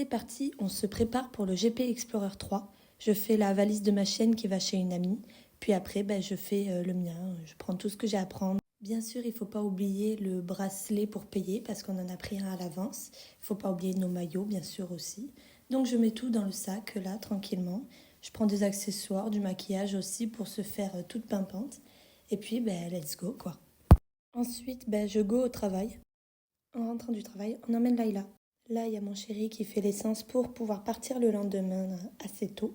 parti, on se prépare pour le GP Explorer 3. Je fais la valise de ma chienne qui va chez une amie. Puis après, je fais le mien. Je prends tout ce que j'ai à prendre. Bien sûr, il ne faut pas oublier le bracelet pour payer parce qu'on en a pris un à l'avance. Il ne faut pas oublier nos maillots, bien sûr aussi. Donc je mets tout dans le sac, là, tranquillement. Je prends des accessoires, du maquillage aussi pour se faire toute pimpante. Et puis, let's go, quoi. Ensuite, je go au travail. En rentrant du travail, on emmène Layla. Là, il y a mon chéri qui fait l'essence pour pouvoir partir le lendemain assez tôt.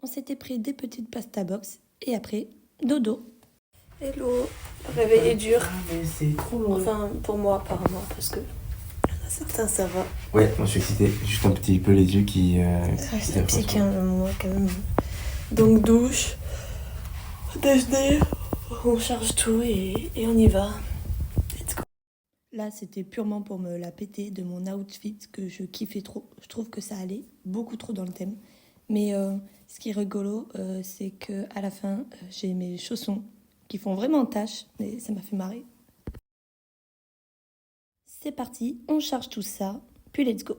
On s'était pris des petites pasta box et après, dodo. Hello, le réveil est dur. Mais c'est trop long. Enfin, pour moi, apparemment, parce que certains, ça va. Ouais, moi je suis excité. Juste un petit peu les yeux qui... ça pique un moment quand même. Donc, douche, déjeuner, on charge tout et on y va. Let's go. Là, c'était purement pour me la péter de mon outfit que je kiffais trop. Je trouve que ça allait beaucoup trop dans le thème. Mais ce qui est rigolo, c'est qu'à la fin, j'ai mes chaussons qui font vraiment tâche, mais ça m'a fait marrer. C'est parti, on charge tout ça, puis let's go.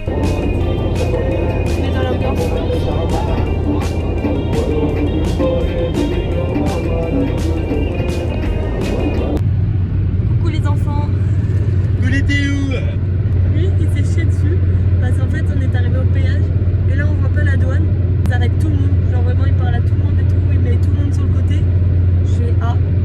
On est dans l'ambiance. Coucou les enfants. Vous l'étiez où? Lui, il s'est chié dessus parce qu'en fait on est arrivé au péage et là on voit pas la douane. Ils arrêtent tout le monde, genre vraiment ils parlent à tout le monde et tout, ils mettent tout le monde sur le côté. Je fais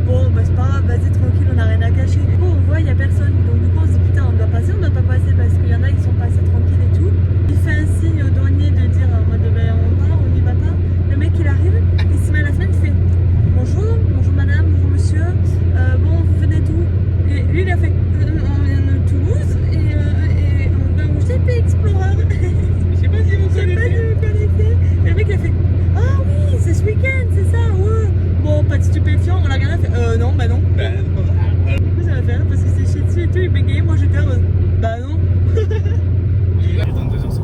bon c'est pas grave, vas-y tranquille, on a rien à cacher. Du coup on voit il y a personne, donc du coup on se dit putain on doit passer, on doit pas passer parce qu'il y en a qui sont passés tranquilles et tout. Il fait un signe au douanier de dire en mode on part, on y va pas. Le mec il arrive, il se met à la fenêtre, il fait bonjour madame, bonjour monsieur, bon vous venez d'où? Et lui il a fait on vient de Toulouse et on va au GP Explorer. Je sais pas si vous connaissez. Et le mec il a fait ah oui c'est ce week-end c'est ça ouais. Bon pas de stupéfiant, on l'a regardé, il a fait non. Du coup ça m'a fait rire parce qu'il s'est chié dessus et tout, il bégayait, moi j'étais non. Il est dans 2h58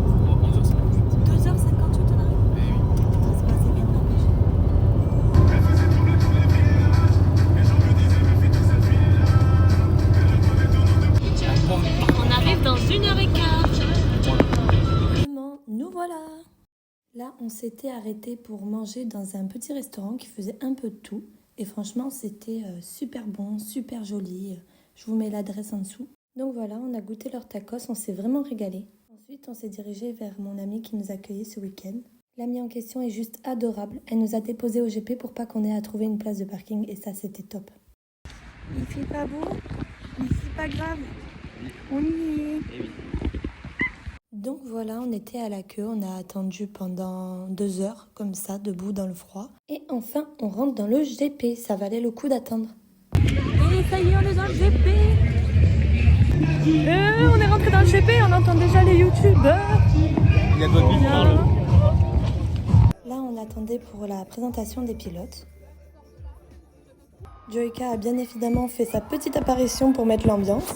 pour 11h58. 2h58 on arrive. Eh oui. C'est passé vite n'empêche. On arrive dans 1h15. Vraiment, nous voilà. Là, on s'était arrêté pour manger dans un petit restaurant qui faisait un peu de tout. Et franchement, c'était super bon, super joli. Je vous mets l'adresse en dessous. Donc voilà, on a goûté leur tacos, on s'est vraiment régalé. Ensuite, on s'est dirigé vers mon amie qui nous accueillait ce week-end. L'amie en question est juste adorable. Elle nous a déposé au GP pour pas qu'on ait à trouver une place de parking et ça, c'était top. Il fait pas beau, mais c'est pas grave. On y est. Donc voilà, on était à la queue, on a attendu pendant 2 heures, comme ça, debout dans le froid. Et enfin, on rentre dans le GP, ça valait le coup d'attendre. Et ça y est, on est dans le GP. On est rentré dans le GP, on entend déjà les youtubeurs. Il y a d'autres qui parlent. Là, on attendait pour la présentation des pilotes. Joyka a bien évidemment fait sa petite apparition pour mettre l'ambiance.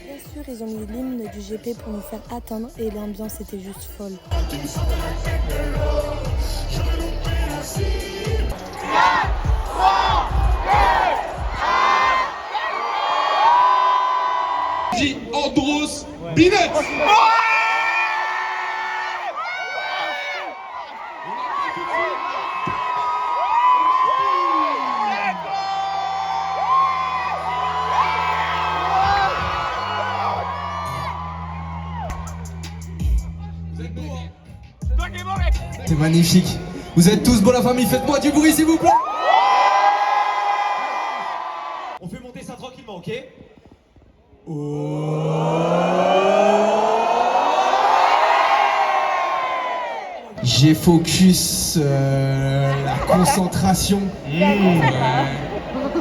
Bien sûr, ils ont mis l'hymne du GP pour nous faire attendre et l'ambiance était juste folle. Andros Binet. C'est magnifique. Vous êtes tous beaux la famille, faites-moi du bruit s'il vous plaît. On fait monter ça tranquillement, ok? J'ai focus la concentration.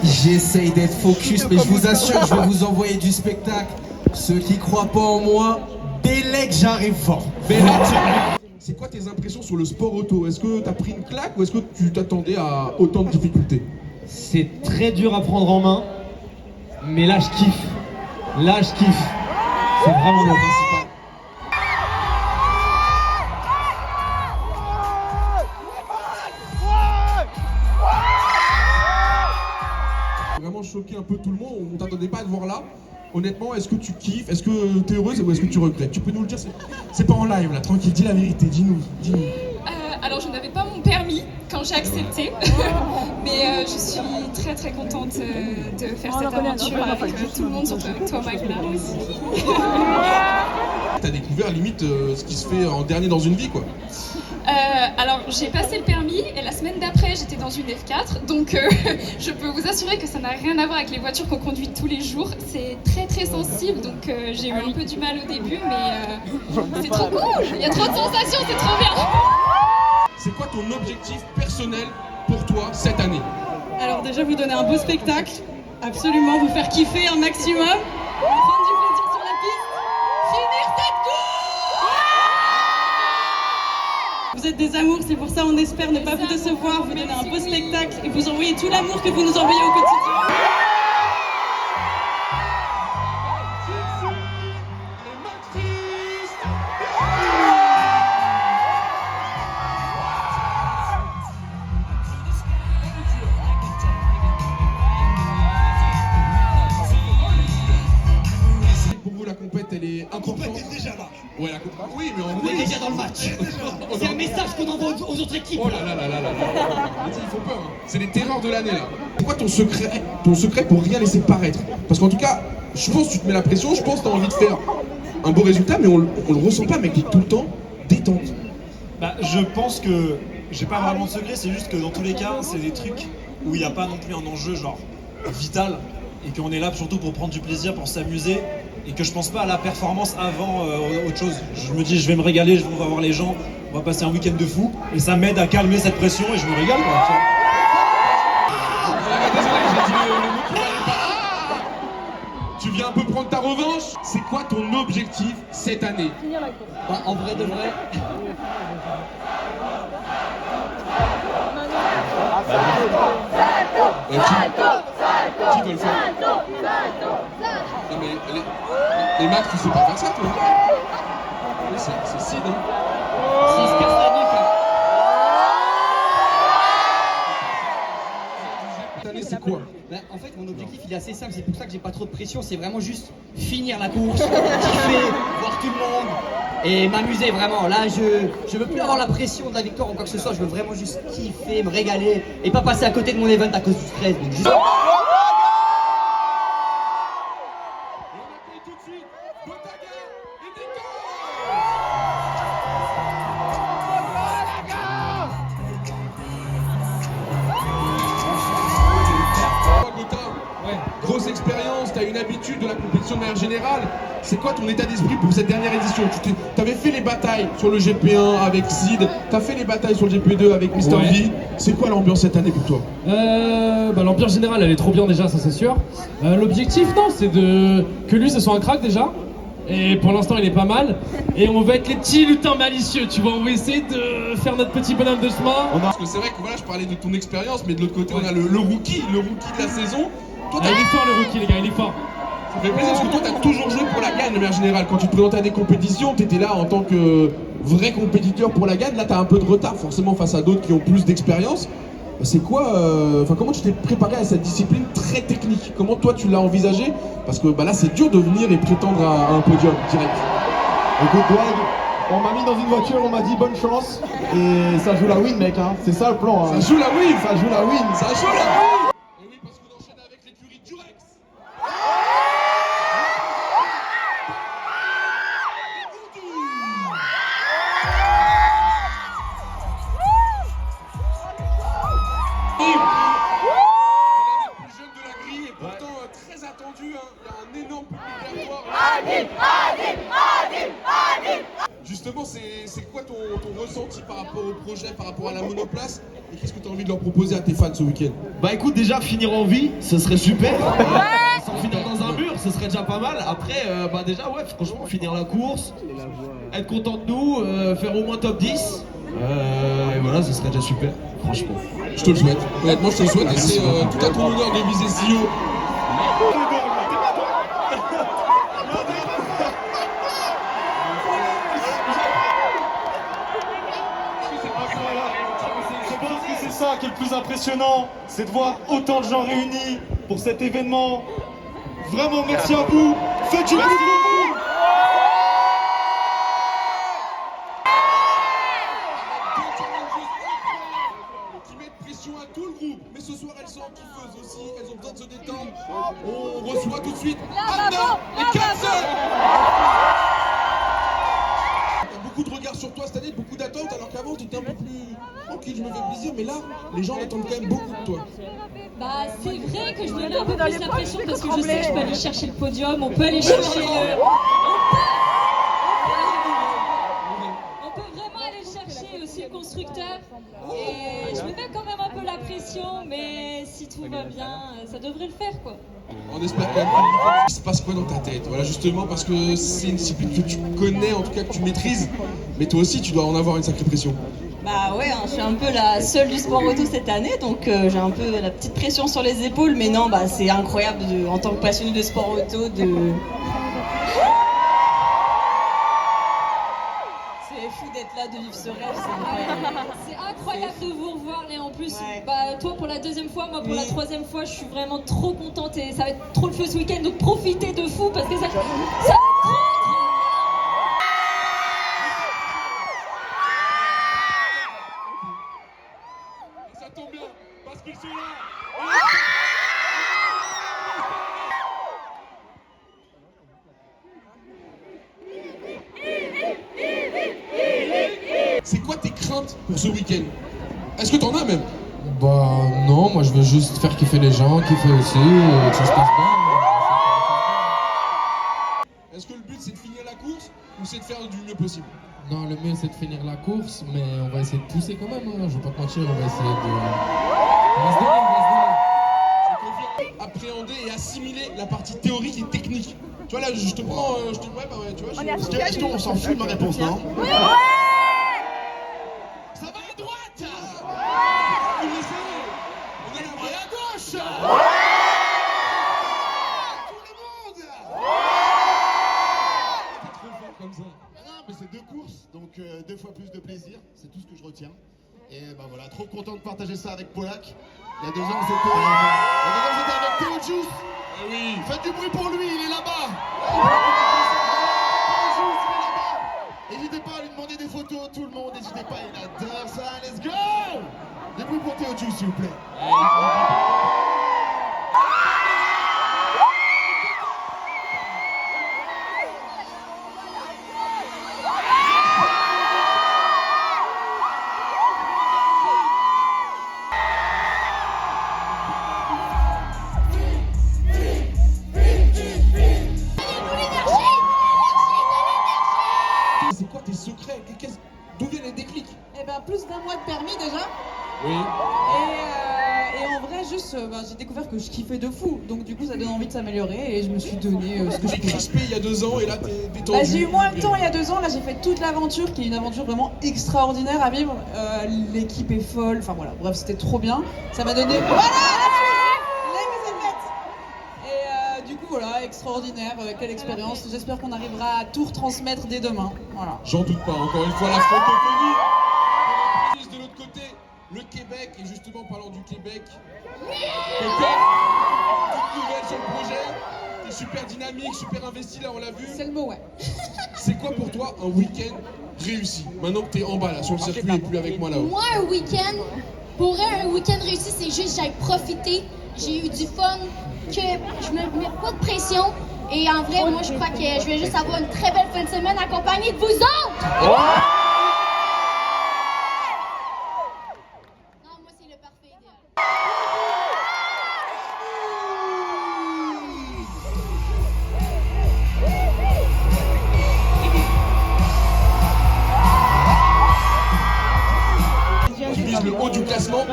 J'essaye d'être focus, mais je vous assure que je vais vous envoyer du spectacle. Ceux qui croient pas en moi, dès que j'arrive fort. c'est quoi tes impressions sur le sport auto? Est-ce que t'as pris une claque ou est-ce que tu t'attendais à autant de difficultés? C'est très dur à prendre en main, mais là je kiffe. Là je kiffe. C'est vraiment le principal. Vraiment choqué un peu tout le monde, on t'attendait pas à te voir là. Honnêtement, est-ce que tu kiffes? Est-ce que t'es heureuse ou est-ce que tu regrettes? Tu peux nous le dire, c'est pas en live là, tranquille, dis la vérité, dis-nous. Alors je n'avais pas mon permis quand j'ai accepté, mais je suis très très contente de faire cette aventure avec tout le monde, surtout avec toi Magla aussi. T'as découvert limite ce qui se fait en dernier dans une vie quoi. Alors j'ai passé le permis et la semaine d'après j'étais dans une F4, donc je peux vous assurer que ça n'a rien à voir avec les voitures qu'on conduit tous les jours. C'est très très sensible, donc j'ai eu un peu du mal au début, mais c'est trop cool, il y a trop de sensations, c'est trop bien. C'est quoi ton objectif personnel pour toi cette année? Alors déjà vous donner un beau spectacle, absolument vous faire kiffer un maximum, prendre du plaisir sur la piste, finir cette course. Vous êtes des amours, c'est pour ça on espère ne pas vous décevoir, vous donner un beau spectacle et vous envoyer tout l'amour que vous nous envoyez au quotidien. Elle est importante. Est déjà là. Ouais, oui, mais on est déjà dans le match. C'est un message qu'on envoie aux autres équipes. Oh là là là là là là. Ils font peur. Hein. C'est les terreurs de l'année là. C'est quoi ton secret pour rien laisser paraître? Parce qu'en tout cas, je pense que tu te mets la pression, je pense que tu as envie de faire un beau résultat, mais on le ressent pas, mec, t'es tout le temps détente. Bah, je pense que j'ai pas vraiment de secret, c'est juste que dans tous les cas, c'est des trucs où il n'y a pas non plus un enjeu genre vital et qu'on est là surtout pour prendre du plaisir, pour s'amuser. Et que je pense pas à la performance avant autre chose. Je me dis je vais me régaler, on va voir les gens, on va passer un week-end de fou et ça m'aide à calmer cette pression et je me régale quoi. Désolé, j'ai dit le mot qui fallait pas. Tu viens un peu prendre ta revanche. C'est quoi ton objectif cette année? Bah, en vrai de vrai. Qui doit le faire? Non mais les maths, tu sais pas faire ça toi? C'est Sid hein? Si se casse la nuque. Cette année c'est quoi? Bah, en fait mon objectif il est assez simple, c'est pour ça que j'ai pas trop de pression, c'est vraiment juste finir la course, kiffer, voir tout le monde et m'amuser vraiment. Là je veux plus avoir la pression de la victoire ou quoi que ce soit, je veux vraiment juste kiffer, me régaler et pas passer à côté de mon event à cause du stress. Donc juste... Grosse expérience, t'as une habitude de la compétition de manière générale. C'est quoi ton état d'esprit pour cette dernière édition? T'avais fait les batailles sur le GP1 avec Sid, t'as fait les batailles sur le GP2 avec Mr. V. C'est quoi l'ambiance cette année pour toi? L'ambiance générale elle est trop bien déjà, ça c'est sûr. L'objectif non, c'est que lui ce soit un crack déjà. Et pour l'instant il est pas mal. Et on va être les petits lutins malicieux, tu vois, on va essayer de faire notre petit bonhomme de chemin. Parce que c'est vrai que voilà, je parlais de ton expérience, mais de l'autre côté on a le rookie de la saison. Toi, il est fort le rookie les gars, il est fort. Ça fait plaisir parce que toi t'as toujours joué pour la gagne de manière générale. Quand tu te présentais à des compétitions, t'étais là en tant que vrai compétiteur pour la gagne. Là t'as un peu de retard forcément face à d'autres qui ont plus d'expérience. C'est quoi, comment tu t'es préparé à cette discipline très technique? Comment toi tu l'as envisagé? Parce que là c'est dur de venir et prétendre à un podium direct. Écoute Dwag, on m'a mis dans une voiture, on m'a dit bonne chance et ça joue la win mec hein. C'est ça le plan hein. Ça joue la win. Ça joue la win. Ça joue la win. Et oui parce qu'on enchaîne avec l'écurie Durex. Très attendu, hein. Il y a un énorme public derrière toi. Justement, c'est quoi ton ressenti par rapport au projet, par rapport à la monoplace? Et qu'est-ce que tu as envie de leur proposer à tes fans ce week-end? Bah écoute, déjà finir en vie, ce serait super. Sans finir dans un mur, ce serait déjà pas mal. Après, bah déjà, ouais, franchement, finir la course, être content de nous, faire au moins top 10. Et voilà, ce serait déjà super, franchement. Je te le souhaite. Honnêtement, je te le souhaite. Et c'est tout à ton honneur de viser si haut. Je pense que c'est ça qui est le plus impressionnant, c'est de voir autant de gens réunis pour cet événement. Vraiment merci à vous. Faites du bruit pour vous. Qui mettent pression à tout le groupe. Mais ce soir, elles sont kiffeuses aussi. Elles ont besoin de se détendre. On reçoit tout de suite Anna et Katzel. T'as beaucoup de regards sur toi cette année, beaucoup d'attentes, alors qu'avant t'étais un peu plus tranquille, je me fais plaisir, mais là, les gens attendent quand même beaucoup de toi. Bah c'est vrai que je me mets un peu plus la pression parce que je sais que je peux aller chercher le podium, on peut aller chercher le... On peut vraiment aller chercher aussi le constructeur. Et je me mets quand même un peu la pression, mais si tout va bien, ça devrait le faire quoi. On espère quand même. Il se passe quoi dans ta tête? Voilà, justement, parce que c'est une discipline que tu connais, en tout cas que tu maîtrises, mais toi aussi tu dois en avoir une sacrée pression. Bah ouais, hein, je suis un peu la seule du sport auto cette année, donc j'ai un peu la petite pression sur les épaules, mais non, bah c'est incroyable en tant que passionné de sport auto de... C'est fou d'être là, de vivre ce rêve, c'est incroyable. C'est incroyable de vous revoir et en plus, bah, toi pour la deuxième fois, moi pour la troisième fois, je suis vraiment trop contente et ça va être trop le feu ce week-end, donc profitez de fou parce que ça va être trop. Ça tombe bien, parce qu'ils sont là. C'est quoi tes craintes pour ce week-end? Est-ce que t'en as même? Bah non, moi je veux juste faire kiffer les gens, kiffer aussi, que ça se passe bien. Est-ce que le but c'est de finir la course ou c'est de faire du mieux possible? Non, le mieux c'est de finir la course, mais on va essayer de pousser quand même, hein. Je vais pas te mentir, on va essayer de... On va se donner, on va se donner. Je confirme, appréhender et assimiler la partie théorique et technique. Tu vois là, je te prends, ouais, bah ouais, tu vois. Est-ce qu'on s'en fout de ma réponse, non? Ça va à droite. Vous le laissez. On est là, et à gauche. Tout le monde. T'es trop fort comme ça. Non, mais c'est 2 courses, donc 2 fois plus de plaisir, c'est tout ce que je retiens. Et bah voilà, trop content de partager ça avec Polak. Il y a 2 ans, c'était avec Théo Juice. Eh oui. Faites du bruit pour lui, il est là-bas. N'hésitez pas à lui demander des photos, tout le monde, n'hésitez pas, il adore ça, let's go. Des bruits pour Théo Juice, s'il vous plaît. C'est quoi tes secrets? D'où viennent les déclics? Eh ben plus d'un mois de permis déjà. Oui. Et en vrai, juste, j'ai découvert que je kiffais de fou. Donc du coup, ça donne envie de s'améliorer et je me suis donné ce que je T'es pouvais. crispé il y a 2 ans et là t'es détendu. Bah, j'ai eu moins de temps il y a 2 ans. Là, j'ai fait toute l'aventure, qui est une aventure vraiment extraordinaire à vivre. L'équipe est folle. Enfin voilà, bref, c'était trop bien. Ça m'a donné. Voilà, et du coup, voilà, extraordinaire. Quelle expérience. J'espère qu'on arrivera à tout retransmettre dès demain. Voilà. J'en doute pas, encore une fois, la francophonie. De l'autre côté, le Québec, et justement parlant du Québec, Coco, toute nouvelle sur le projet, t'es super dynamique, super investi, là on l'a vu. C'est le mot, ouais. C'est quoi pour toi un week-end réussi? Maintenant que t'es en bas là, sur le circuit et plus avec moi là-haut. Moi, un week-end, pour un week-end réussi, c'est juste j'ai profité, j'ai eu du fun, que je me mets pas de pression. Et en vrai, moi, je crois que je vais juste avoir une très belle fin de semaine accompagnée de vous autres! Non, moi, c'est le parfait idéal. Tu vises le haut du classement.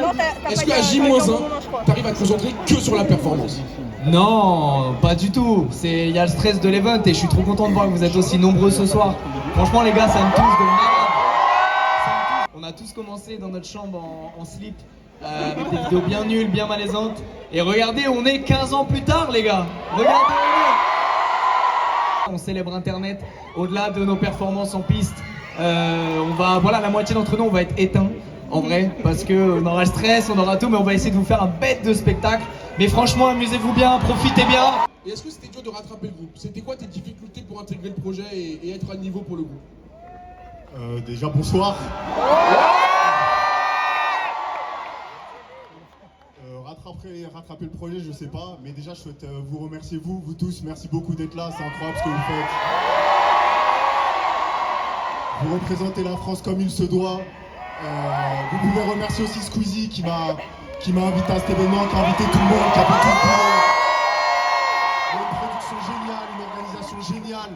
Est-ce qu'à J-1, t'arrives à te concentrer que sur la performance? Non, pas du tout. Il y a le stress de l'event et je suis trop content de voir que vous êtes aussi nombreux ce soir. Franchement les gars, ça me touche de malade. On a tous commencé dans notre chambre en slip, avec des vidéos bien nulles, bien malaisantes. Et regardez, on est 15 ans plus tard les gars. Regardez, on célèbre Internet au-delà de nos performances en piste. Voilà, la moitié d'entre nous, on va être éteints. En vrai, parce qu'on aura le stress, on aura tout, mais on va essayer de vous faire un bête de spectacle. Mais franchement, amusez-vous bien, profitez bien. Et est-ce que c'était dur de rattraper le groupe? C'était quoi tes difficultés pour intégrer le projet et être à niveau pour le groupe? Déjà, bonsoir. Rattraper le projet, je sais pas, mais déjà, je souhaite vous remercier, vous tous. Merci beaucoup d'être là, c'est incroyable ce que vous faites. Vous représentez la France comme il se doit. Vous pouvez remercier aussi Squeezie qui m'a invité à cet événement, qui a invité tout le monde, qui a fait tout le boulot. Il y a une production géniale, une organisation géniale.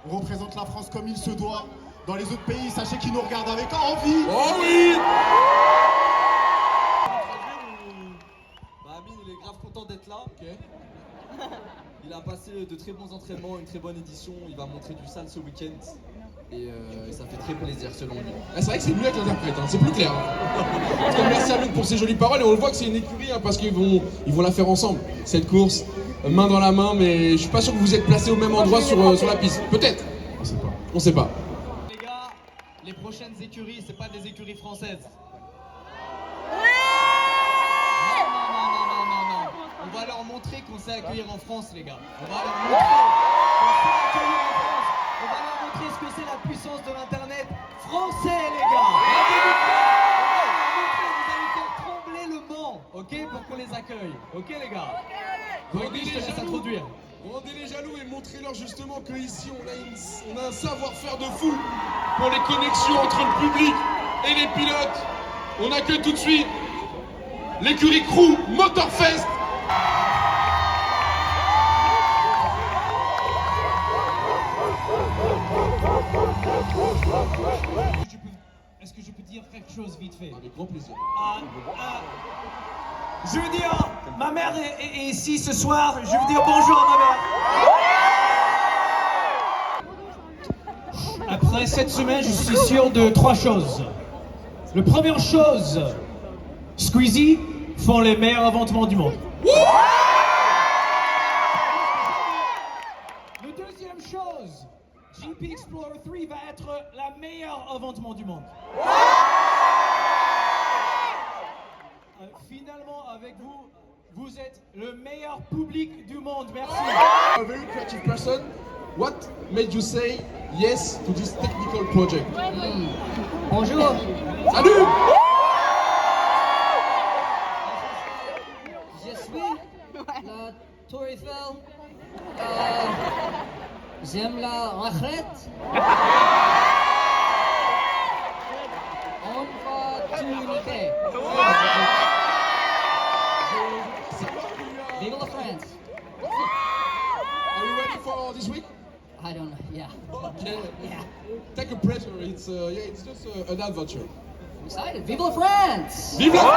On représente la France comme il se doit. Dans les autres pays, sachez qu'ils nous regardent avec envie. Oh oui! Amine, il est grave content d'être là. Il a passé de très bons entraînements, une très bonne édition. Il va montrer du sale ce week-end. Et ça fait très plaisir selon lui. C'est vrai que c'est mieux avec l'interprète, hein. C'est plus clair. En tout cas, merci à Luc pour ses jolies paroles et on le voit que c'est une écurie hein, parce qu'ils vont la faire ensemble. Cette course, main dans la main, mais je suis pas sûr que vous êtes placés au même endroit sur la piste. Peut-être. On sait pas. On sait pas. Les gars, les prochaines écuries, c'est pas des écuries françaises. Non. On va leur montrer qu'on sait accueillir en France, les gars. On va leur montrer qu'on sait accueillir en France. On va leur montrer ce que c'est la puissance de l'internet français, les gars. Vous allez faire trembler le Mans, ok, pour qu'on les accueille. Ok, les gars. Rendez je te laisse introduire. Rendez-les jaloux et montrez-leur justement qu'ici on a un savoir-faire de fou pour les connexions entre le public et les pilotes. On accueille tout de suite l'écurie Crew Motorfest. Est-ce que je peux dire quelque chose vite fait? Avec grand plaisir. Je veux dire, ma mère est ici ce soir. Je veux dire bonjour à ma mère. Après cette semaine, je suis sûr de 3 choses. La première chose, Squeezie font les meilleurs événements du monde. La deuxième chose, GP Explorer 3 va être la meilleure événement du monde. Finalement, avec vous, vous êtes le meilleur public du monde. Merci. A very creative person. What made you say yes to this technical project? Bonjour. Salut. Je suis la Tour Eiffel. J'aime la raclette. On va tout imiter. Vive la France. Are you ready for this week? I don't know, yeah. Okay. Yeah. Take a pressure. It's just an adventure. I'm excited. Vive la France! Vive la France!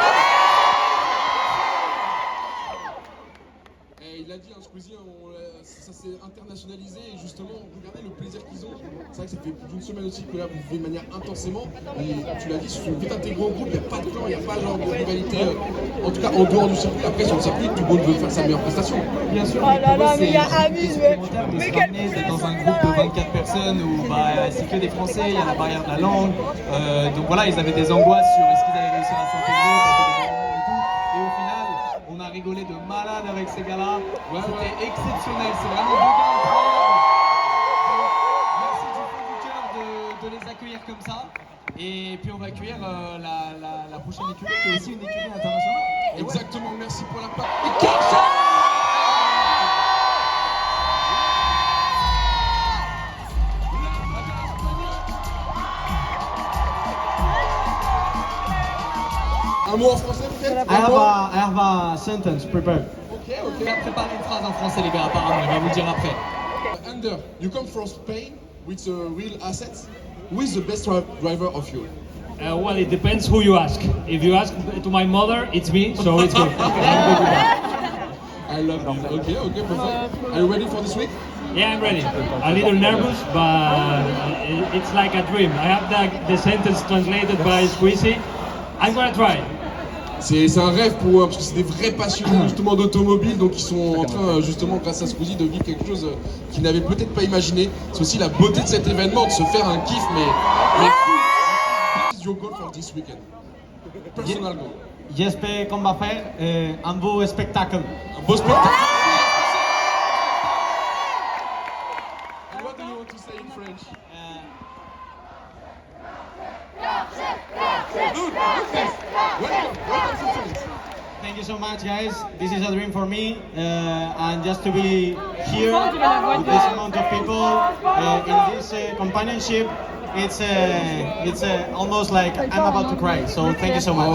Et il a dit, hein, Squeezie, ça s'est internationalisé et justement, regardez le plaisir qu'ils ont. C'est vrai que ça fait plus d'une semaine aussi que là, vous vivez de manière intensément. Et tu l'as dit, ils se sont vite intégrés au groupe, il n'y a pas de clan, il n'y a pas genre de rivalité, en tout cas en dehors du circuit. Après, sur le circuit, tout le monde veut faire sa meilleure prestation. Bien sûr, oh là là, mais il y a Amine, mais quel dans un groupe de 24 personnes où c'est que des Français, il y a la barrière de la langue. Donc voilà, ils avaient des angoisses sur est-ce qu'ils allaient réussir à s'intégrer, et tout. Et au final, on a rigolé de malade avec ces gars-là. C'était exceptionnel, c'est vraiment deux gars incroyables. Merci du fond du cœur de les accueillir comme ça. Et puis on va accueillir la prochaine écurie qui est aussi une écurie internationale. Exactement, merci pour la part. Un mot en français peut-être? I have a sentence prepared. Ok. Préparez une phrase en français les gars, apparemment, il va vous le dire après. Ander, you come from Spain with real assets. Who is the best driver of you? Well, it depends who you ask. If you ask to my mother, it's me, so it's good. I'm good with that. I love this. Okay, perfect. Are you ready for this week? Yeah, I'm ready. A little nervous, but it's like a dream. I have the sentence translated by Squeezie. I'm gonna try. C'est un rêve pour eux, parce que c'est des vrais passionnés justement d'automobile, donc ils sont en train justement grâce à Squeezie de vivre quelque chose qu'ils n'avaient peut-être pas imaginé. C'est aussi la beauté de cet événement, de se faire un kiff, mais what is your goal for this weekend? Personal goal. J'espère qu'on va faire un beau spectacle. Un beau spectacle. And what do you want to say in French? Thank you so much, guys. This is a dream for me, and just to be here with this amount of people in this companionship, it's almost like I'm about to cry. So thank you so much.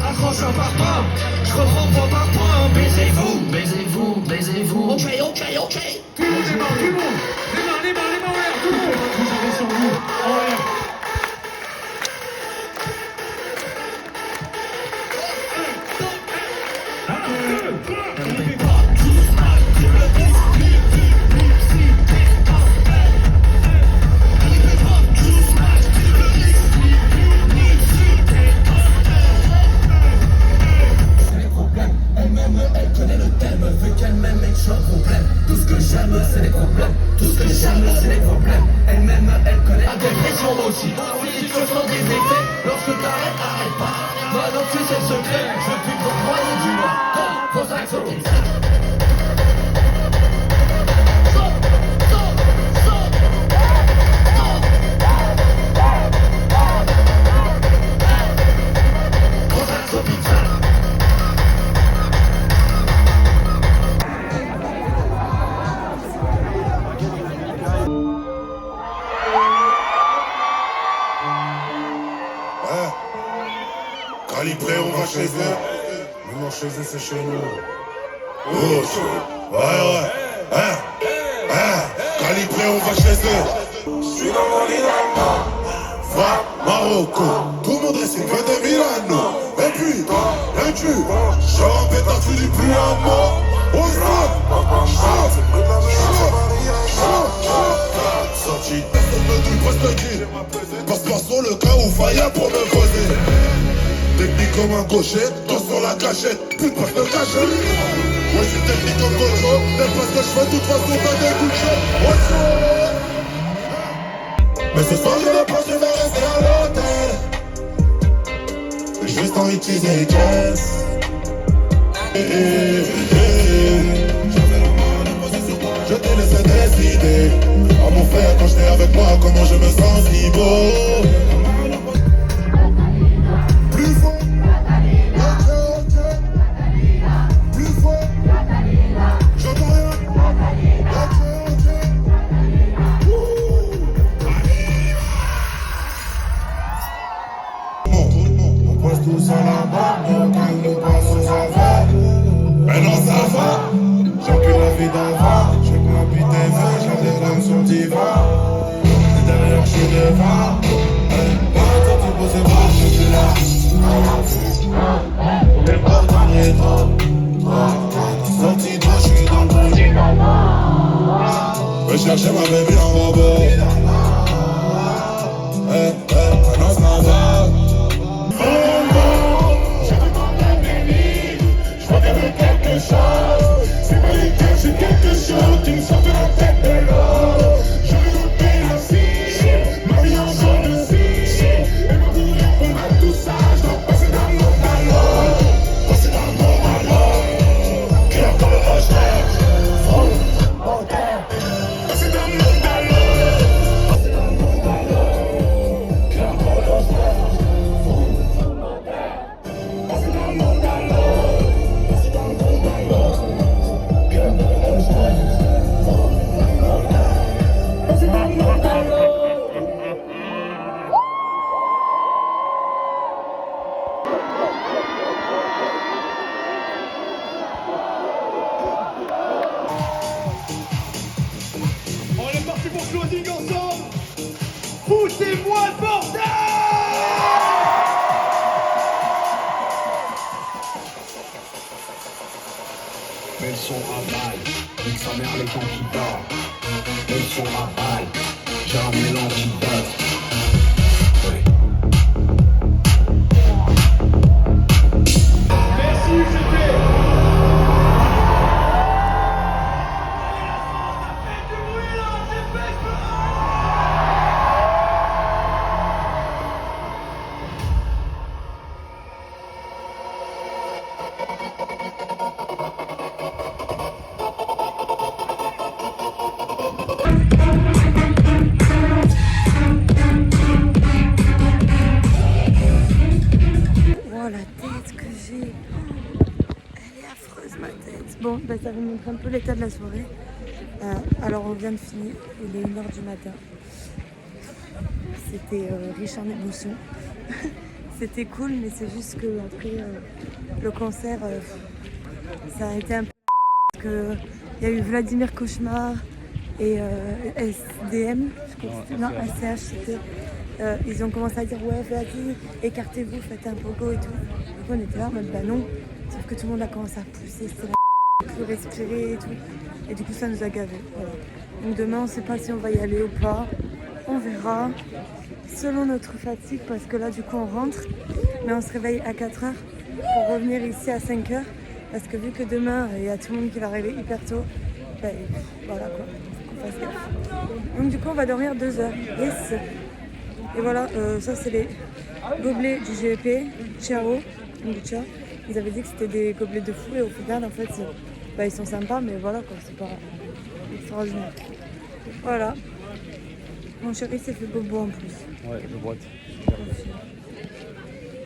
Accroche un par point, je reprends point par point. Baisez-vous, baisez-vous, baisez-vous. Ok. Tout le monde démarre, tout le monde. Les mains en l'air, tout le monde. Vous avez sur vous, en l'air. Calibré, on va chez eux. Maintenant chez eux, c'est chez nous. Oh, ouais. Calibré, on va chez eux. J'suis dans mon Milano. Va, Marocco. Tout le monde reste que de Milano. Et puis, j'suis en pétard, tu dis plus un mot. Oh, sorti, du poste-qui. Passe-moi sur le cas où faillant pour me poser. Technique comme un gaucher, toi sur la cachette, plus de passe de cachette. Moi je suis technique comme Gojo, t'aimes pas ce que je fais, de toute façon t'as des coups de chaud. Mais ce soir je ne pas, je vais rester à l'hôtel. Juste en utiliser caisse. Je t'ai laissé décider. À mon frère quand j'étais avec moi, comment je me sens si beau. Tous à la barre, donc nous passons à faire. Maintenant ça va, j'encule la vie d'avant. Je ma bite des vins, j'ai des larmes sur le divan. Et derrière je suis devant. Toi tu poses pas, je suis là. dernier drop. Sorti d'eau, j'suis dans le petit. Je cherchais ma baby en robot. Maintenant ça va. Je demande la baby. J'crois qu'elle veut quelque chose. C'est pas les cœurs, j'ai quelque chose qui me sort de la tête de l'eau. Je veux goûter la cire, ma vie en jaune de cire. Et moi pour répondre à tout ça, je dois passer d'un monde à l'autre. Passer d'un monde à l'autre. Cœur comme le rocher. Passer d'un monde à l'autre. Passer d'un monde à l'autre. Cœur comme le rocher. Passer d'un monde à l'autre. Passer d'un monde à l'autre. Cœur comme le rocher. Passer d'un monde à l'autre. On est parti pour closing ensemble. Foutez-moi le bordel. Mets le son à balle, nique sa mère le temps qui dort. Mets le son à balle, j'ai ramené l'antidote. Merci UGP. Oh la tête que j'ai. Elle est affreuse ma tête. Bon, bah, ça vous montre un peu l'état de la soirée. Alors on vient de finir, il est 1h du matin. C'était riche en émotions. C'était cool, mais c'est juste que après le concert, ça a été un peu parce que il y a eu Vladimir Cauchemar et SDM, je crois que c'était, non, ACH c'était. Ils ont commencé à dire ouais vas-y, écartez-vous, faites un pogo et tout. Du coup on était là en mode bah non, sauf que tout le monde a commencé à pousser, c'était la plus respirer et tout. Et du coup ça nous a gavés. Voilà. Donc demain on sait pas si on va y aller ou pas. On verra. Selon notre fatigue, parce que là du coup on rentre, mais on se réveille à 4h pour revenir ici à 5h. Parce que vu que demain il y a tout le monde qui va arriver hyper tôt, bah, voilà quoi, faut qu'on fasse gaffe. Donc du coup on va dormir 2 heures. Yes. Et voilà, ça c'est les gobelets du GEP, Ciao, Ciao. Ils avaient dit que c'était des gobelets de fou et au final en fait bah, ils sont sympas mais voilà quoi, c'est pas extraordinaire. Voilà. Mon chéri s'est fait bobo en plus. Ouais, je boite.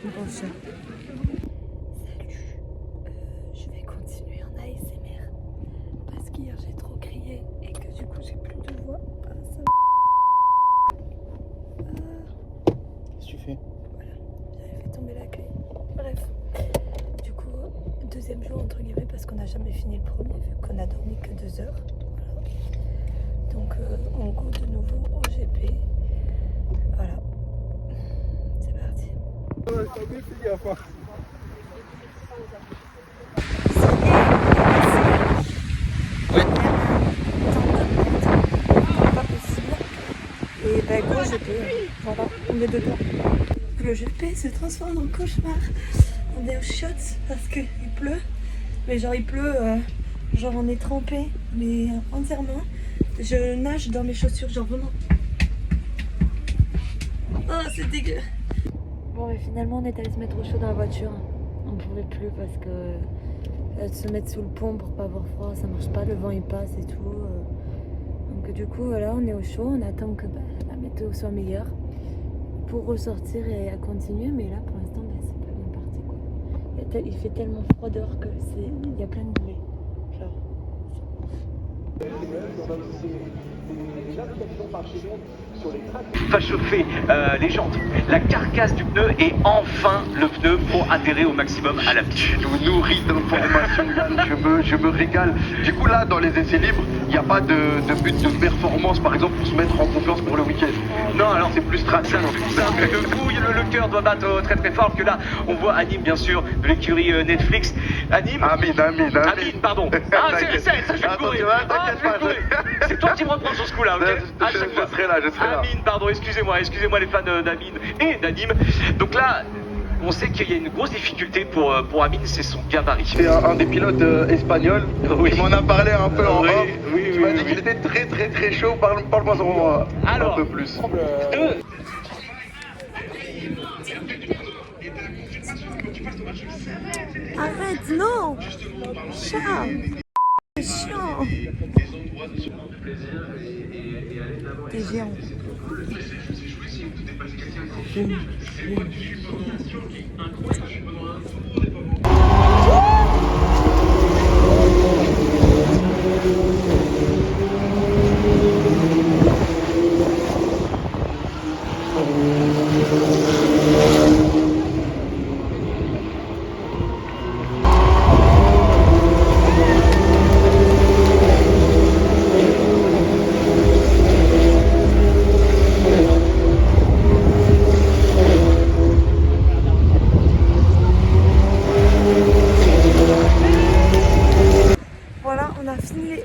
Bon chat. Salut. Je vais continuer en ASMR parce qu'hier j'ai trop crié et que du coup j'ai plus de voix. Qu'est-ce que tu fais? Voilà, j'avais fait tomber la clé. Bref. Du coup, deuxième jour entre guillemets parce qu'on n'a jamais fini le premier vu qu'on a dormi que 2 heures. Voilà. Donc on go de nouveau au GP. Voilà. C'est parti. Pas possible. Et ben go GP. Voilà, on est dedans. Le GP se transforme en cauchemar. On est au shot parce qu'il pleut. Mais genre il pleut, genre on est trempé, mais entièrement. Je nage dans mes chaussures, genre vraiment. Oh, c'est dégueu. Bon, mais finalement, on est allé se mettre au chaud dans la voiture. On pouvait plus parce que se mettre sous le pont pour pas avoir froid, ça marche pas. Le vent il passe et tout. Donc, du coup, voilà, on est au chaud. On attend que la météo soit meilleure pour ressortir et à continuer. Mais là, pour l'instant, c'est pas bien parti quoi. Il fait tellement froid dehors que il y a plein de boulets. Genre. Va chauffer les jantes, la carcasse du pneu et enfin le pneu pour adhérer au maximum à la piste. Je nous nourris d'informations, Yann, je me régale. Du coup là, dans les essais libres, il n'y a pas de but de performance, par exemple, pour se mettre en confiance pour le week-end. Non, alors c'est plus stratégique. C'est un truc de fou, le cœur doit battre très très fort, que là, on voit Anime, bien sûr, de l'écurie Netflix. Anime, pardon. Ah, ça, je vais courir. C'est toi qui me reprends sur ce coup-là, ok? Je serai là. Amine, pardon, excusez-moi les fans d'Amine et d'Anime. Donc là, on sait qu'il y a une grosse difficulté pour Amine, c'est son gabarit. C'est un des pilotes espagnols qui m'en a parlé un peu en off. Tu m'as dit qu'il était très chaud. Parle-moi un peu plus. Arrête, non! Chat! Chiant! T'es géant.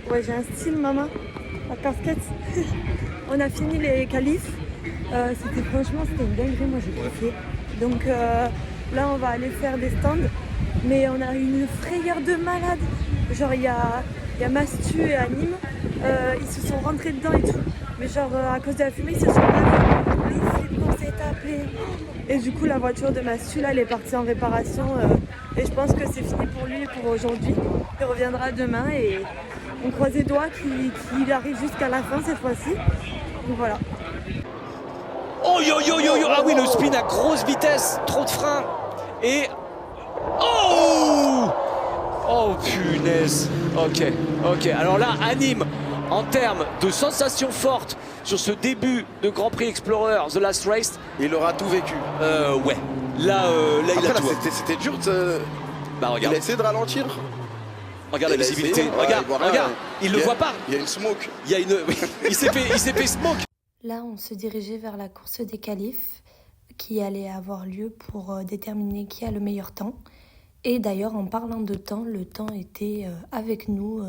Ouais, j'ai un style, maman, la casquette. On a fini les qualifs. Franchement, c'était une dinguerie, moi j'ai kiffé. Donc là, on va aller faire des stands. Mais on a eu une frayeur de malade. Genre, il y a Mastu et Anime. Ils se sont rentrés dedans et tout. Mais genre, à cause de la fumée, ils se sont pas vus. Le flip qu'on s'est tapé. Et du coup, la voiture de Mastu, là, elle est partie en réparation. Et je pense que c'est fini pour lui et pour aujourd'hui. Il reviendra demain et on croise les doigts qu'il arrive jusqu'à la fin cette fois-ci. Donc voilà. Oh yo yo yo yo. Ah oui, le spin à grosse vitesse, trop de frein. Et... Oh! Oh punaise. Ok. Alors là, Anime, en termes de sensations fortes sur ce début de Grand Prix Explorer The Last Race. Il aura tout vécu. Ouais. Là, il a tout. C'était dur. Bah regarde. Il a essayé de ralentir. Regarde la visibilité. Regarde. Il le voit pas. Il y a une smoke. Il s'est fait smoke. Là, on se dirigeait vers la course des qualifs qui allait avoir lieu pour déterminer qui a le meilleur temps. Et d'ailleurs, en parlant de temps, le temps était avec nous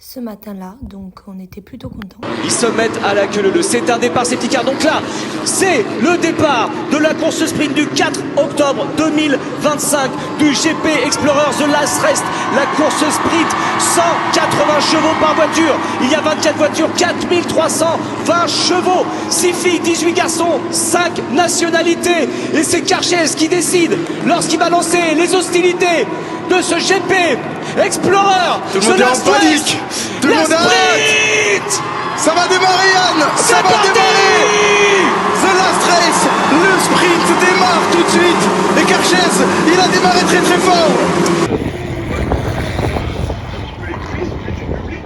ce matin-là, donc on était plutôt contents. Ils se mettent à la queue leu. C'est un départ safety car. Donc là, c'est le départ de la course sprint du 4 octobre 2025 du GP Explorer The Last Race. La course sprint, 180 chevaux par voiture. Il y a 24 voitures, 4320 chevaux. 6 filles, 18 garçons, 5 nationalités. Et c'est Carchez qui décide lorsqu'il va lancer les hostilités de ce GP Explorer. Tout le monde est en panique. Tout le monde arrête. Ça va démarrer, Yann. Ça va démarrer. The Last Race. Le sprint démarre tout de suite. Et Carchez, il a démarré très fort.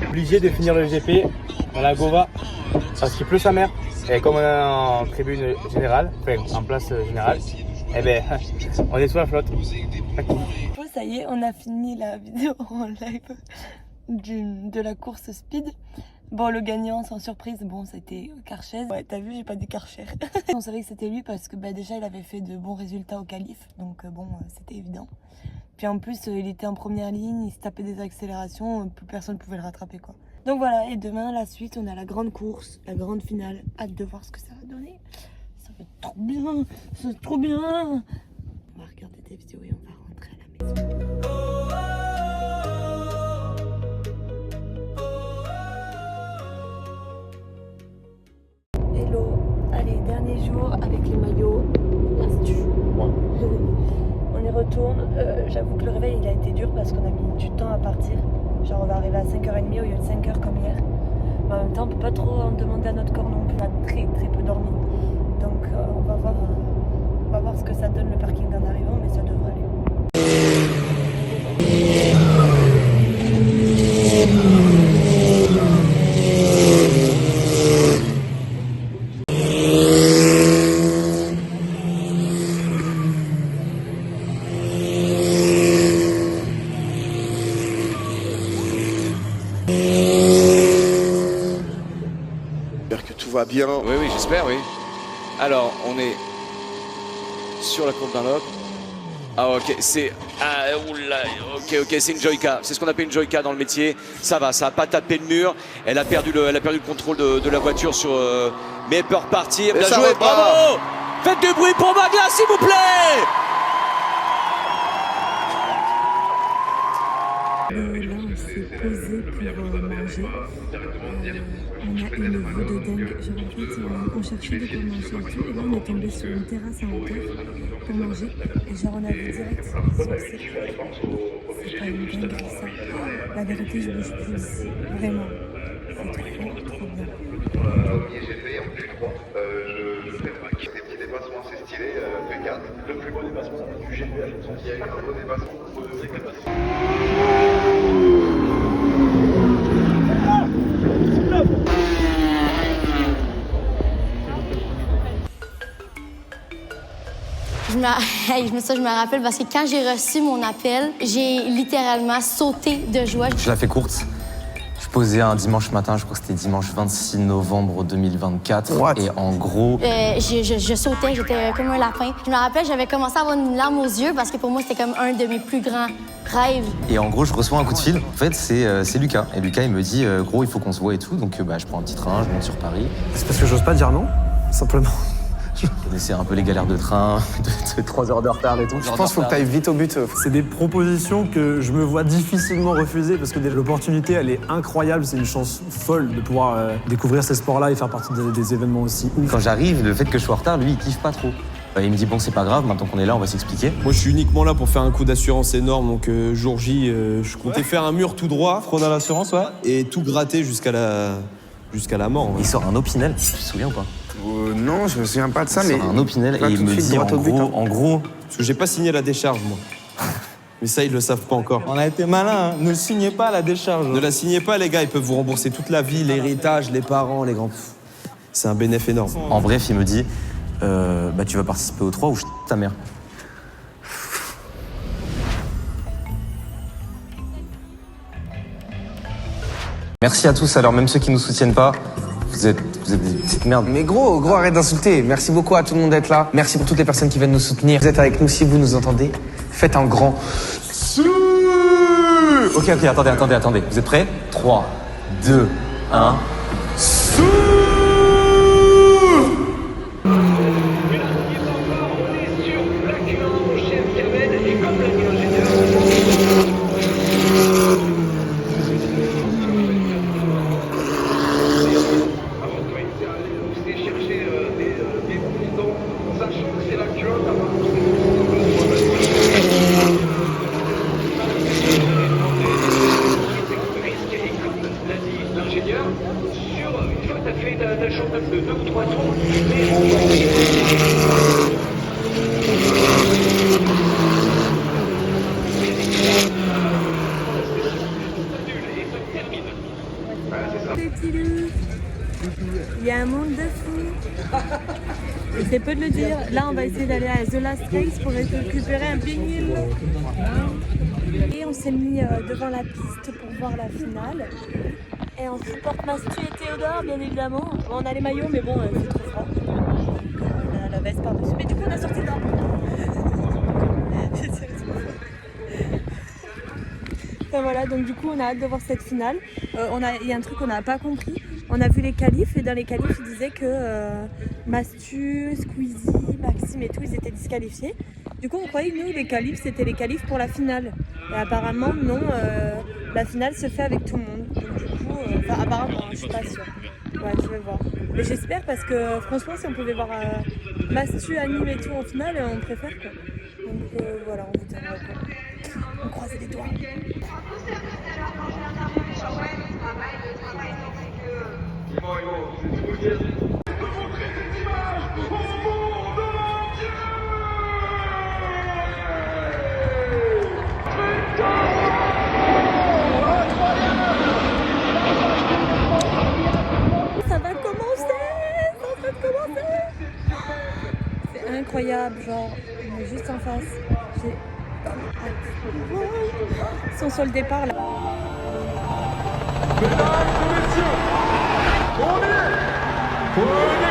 Obligé de finir le GP dans la Gova parce qu'il pleut sa mère. Et comme on est en tribune générale, enfin en place générale, eh ben on est sous la flotte. Bon, ça y est, on a fini la vidéo en live de la course speed. Bon, le gagnant, sans surprise, bon, c'était Carchez. Ouais, t'as vu, j'ai pas dit Karcher. On savait que c'était lui parce que déjà, il avait fait de bons résultats au qualif. Donc bon, c'était évident. Puis en plus, il était en première ligne, il se tapait des accélérations, plus personne ne pouvait le rattraper, quoi. Donc voilà, et demain, la suite, on a la grande course, la grande finale. Hâte de voir ce que ça va donner. Ça va être trop bien, c'est trop bien. On va regarder des vidéos et on va rentrer à la maison. Hello, allez, dernier jour avec les maillots, Mastu. On y retourne. J'avoue que le réveil il a été dur parce qu'on a mis du temps à partir. Genre on va arriver à 5h30 au lieu de 5h comme hier. Mais en même temps on peut pas trop en demander à notre corps non plus. On a très peu dormi. Donc on va voir ce que ça donne le parking en arrivant, mais ça devrait aller. va bien. Oui, oui, j'espère, oui. Alors, on est sur la courbe d'un lobe. Ah ok, c'est c'est une Joyka, c'est ce qu'on appelle une Joyka dans le métier. Ça va, ça a pas tapé le mur. Elle a perdu le contrôle de la voiture sur. Mais elle peut repartir. Bien joué, bravo. Faites du bruit pour Magla, s'il vous plaît. Là, on s'est posé pour manger. On a une vue de dingue. Genre, en fait, on cherchait de quoi manger et tout. Et là, on est tombé sur une terrasse en hauteur pour manger. Et genre, on a vu direct sur le site. C'est pas une dinguerie, ça. La vérité, je bouge plus ici. Vraiment. C'est trop bien. Je préfère qu'il y ait des petits dépassements assez stylés. P4, le plus beau dépassement du GP à Johnson, qui a eu un beau dépassement de ses capacités. Je me rappelle parce que quand j'ai reçu mon appel, j'ai littéralement sauté de joie. Je la fais courte. Je posais un dimanche matin, je crois que c'était dimanche 26 novembre 2024. What? Et en gros... Je sautais, j'étais comme un lapin. Je me rappelle, j'avais commencé à avoir une larme aux yeux parce que pour moi, c'était comme un de mes plus grands rêves. Et en gros, je reçois un coup de fil. En fait, c'est Lucas. Et Lucas, il me dit, gros, il faut qu'on se voit et tout. Donc, je prends un petit train, je monte sur Paris. C'est parce que j'ose pas dire non, simplement. Je connaissais un peu les galères de train, de 3 heures de retard et tout. Je pense qu'il faut que tu ailles vite au but. C'est des propositions que je me vois difficilement refuser parce que l'opportunité, elle est incroyable. C'est une chance folle de pouvoir découvrir ces sports-là et faire partie des événements aussi ouf. Quand j'arrive, le fait que je sois en retard, lui, il kiffe pas trop. Il me dit, bon, c'est pas grave, maintenant qu'on est là, on va s'expliquer. Moi, je suis uniquement là pour faire un coup d'assurance énorme. Donc, jour J, je comptais faire un mur tout droit. Fraude à l'assurance, ouais. Et tout gratter jusqu'à la mort. Ouais. Il sort un Opinel, tu te souviens ou pas? Non, je me souviens pas de ça, mais... un Opinel et il me dit en gros... Parce que j'ai pas signé la décharge, moi. Mais ça, ils le savent pas encore. On a été malin, hein. Ne signez pas la décharge. Ne la signez pas, les gars. Ils peuvent vous rembourser toute la vie, l'héritage, les parents, les grands... C'est un bénéfice énorme. En bref, il me dit, tu vas participer au 3 ou ta mère. Merci à tous, alors même ceux qui nous soutiennent pas. Vous êtes des petites merdes. Mais gros, arrête d'insulter. Merci beaucoup à tout le monde d'être là. Merci pour toutes les personnes qui viennent nous soutenir. Vous êtes avec nous, si vous nous entendez, faites un grand... Ok, attendez. Vous êtes prêts? 3, 2, 1... Il y a un monde de fous. Et c'est peu de le dire. Là, on va essayer d'aller à The Last Race pour récupérer un vinyle. Et on s'est mis devant la piste pour voir la finale. Et on supporte Mastu et Théodore, bien évidemment. Bon, on a les maillots, mais bon, c'est trop froid. On a la veste par-dessus. Mais du coup, on a sorti d'or. Enfin, voilà, donc du coup, on a hâte de voir cette finale. Il y a un truc qu'on n'a pas compris. On a vu les qualifs et dans les qualifs, ils disaient que Mastu, Squeezie, Maxime et tout, ils étaient disqualifiés. Du coup, on croyait que nous, les qualifs, c'était les qualifs pour la finale. Et apparemment, non, la finale se fait avec tout le monde. Donc du coup, apparemment, je suis pas sûre. Ouais, je vais voir. Mais j'espère parce que franchement, si on pouvait voir Mastu, Anime et tout en finale, on préfère quoi. Donc voilà, on vous tiendra au courant. On croise les doigts. Ça va commencer! C'est en train de commencer! C'est incroyable, genre, on est juste en face. J'ai Ils sont sur le départ là. Mesdames et messieurs, on est Pour